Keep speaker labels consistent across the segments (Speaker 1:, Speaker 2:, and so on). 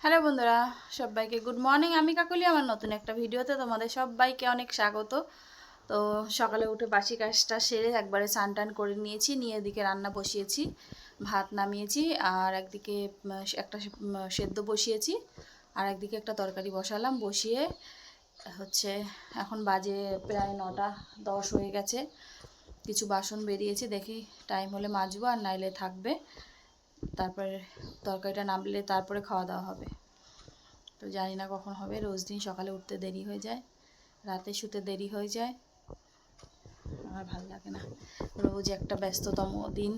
Speaker 1: Hello বন্ধুরা, সবাইকে good morning. আমি কাকলি, আমার নতুন একটা ভিডিওতে তোমাদের সবাইকে অনেক স্বাগত। তো সকালে উঠে বাসি কাজটা সেরে একবারে স্নান টান করে নিয়েছি, নিয়ে এদিকে রান্না বসিয়েছি, ভাত নামিয়েছি, আর একদিকে একটা সেদ্ধ বসিয়েছি, আর একদিকে একটা তরকারি বসালাম। বসিয়ে হচ্ছে এখন বাজে প্রায় 9:10 হয়ে গেছে। কিছু বাসন বেরিয়েছে, দেখি টাইম হলে মাজবো, আর নাইলে থাকবে। তারপরে তরকারিটা নামলে তারপরে খাওয়া দাওয়া হবে। তো জানি না কখন হবে। রোজ দিন সকালে উঠতে দেরি হয়ে যায়, রাতে শুতে দেরি হয়ে যায়, আমার ভালো লাগে না। রোজ একটা ব্যস্ততম দিন।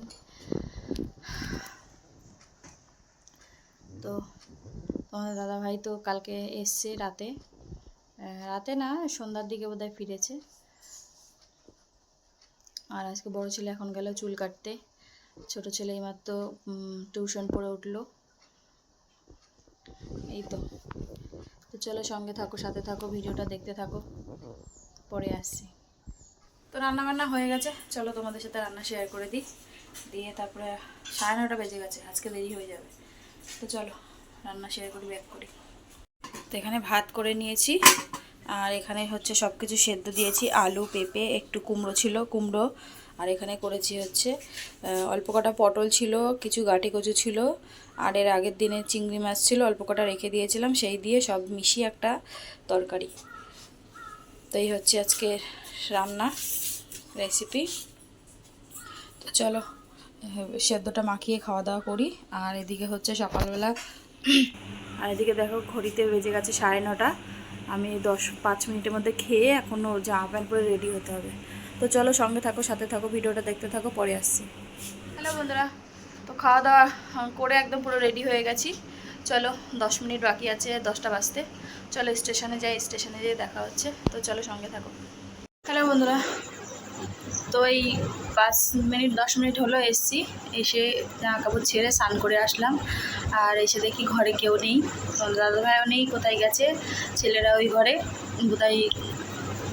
Speaker 1: তো তোমাদের দাদাভাই তো কালকে এসছে রাতে, রাতে না সন্ধ্যার দিকে বোধহয় ফিরেছে। আর আজকে বড় ছেলে এখন গেল চুল কাটতে, ছোট ছেলে এইমাত্র টিউশন পড়ে উঠলো। এই তো চলো সঙ্গে থাকো, সাথে থাকো, ভিডিওটা দেখতে থাকো, পরে আসছি। তো রান্না বান্না হয়ে গেছে, চলো তোমাদের সাথে রান্না শেয়ার করে দিই। দিয়ে তারপরে 9:30 বেজে গেছে, আজকে দেরি হয়ে যাবে। তো চলো রান্না শেয়ার করি, ব্যাক করি। তো এখানে ভাত করে নিয়েছি, আর এখানে হচ্ছে সব কিছু সেদ্ধ দিয়েছি। আলু, পেঁপে, একটু কুমড়ো ছিল, কুমড়ো, আর এখানে করেছি হচ্ছে অল্প কটা পটল ছিল, কিছু গাঁটি কচু ছিল, আর এর আগের দিনে চিংড়ি মাছ ছিল, অল্প কটা রেখে দিয়েছিলাম, সেই দিয়ে সব মিশিয়ে একটা তরকারি। তো এই হচ্ছে আজকে রান্না রেসিপি। তো চলো সেদ্ধটা মাখিয়ে খাওয়া দাওয়া করি। আর এদিকে হচ্ছে সকালবেলা, আর এদিকে দেখো ঘড়িতে বেজে গেছে 9:30। আমি 10-5 মিনিটের মধ্যে খেয়ে এখনও জামা প্যান্ট পরে রেডি হতে হবে। তো চলো সঙ্গে থাকো, সাথে থাকো, ভিডিওটা দেখতে থাকো, পরে আসছি। হ্যালো বন্ধুরা, তো খাওয়া দাওয়া করে একদম পুরো রেডি হয়ে গেছি। চলো 10 মিনিট বাকি আছে 10টা বাজতে। চলো স্টেশনে যাই, স্টেশনে যেয়ে দেখা হচ্ছে। তো চলো সঙ্গে থাকো। হ্যালো বন্ধুরা, তো এই 5 মিনিট 10 মিনিট হলো এসছি। এসে জামা কাপড় ছেড়ে স্নান করে আসলাম, আর এসে দেখি ঘরে কেউ নেই, দাদাভাইও নেই, কোথায় গেছে। ছেলেরা ওই ঘরে কোথায়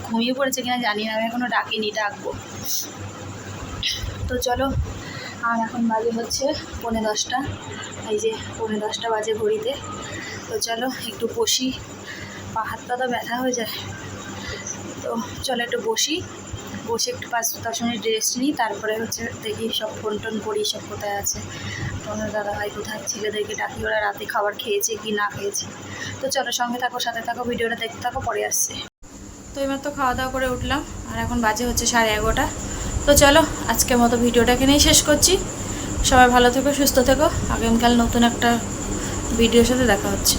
Speaker 1: ঘুমিয়ে পড়েছে কিনা জানি না, আমি এখনও ডাকিনি, ডাকবো। তো চলো, আর এখন বাজে হচ্ছে 9:45। এই যে 9:45 বাজে ঘড়িতে। তো চলো একটু বসি, পা হাত পা তো ব্যথা হয়ে যায়। তো চলো একটু বসি, বসে একটু 5-10 মিনিট রেস্ট নিই, তারপরে হচ্ছে দেখি সব ফোন টোন করি, সব কোথায় আছে, তোমাদের দাদাভাই কোথায়, ছেলেদেরকে ডাকি, ওরা রাতে খাবার খেয়েছে কি না খেয়েছে। তো চলো সঙ্গে থাকো, সাথে থাকো, ভিডিওটা দেখতে থাকো, পরে আসছে। তো এইমাত্র খাওয়া দাওয়া করে উঠলাম, আর এখন বাজে হচ্ছে 11:30। তো চলো আজকের মতো ভিডিওটা এখানেই শেষ করছি। সবাই ভালো থেকো, সুস্থ থেকো। আগামীকাল নতুন একটা ভিডিওর সাথে দেখা হচ্ছে।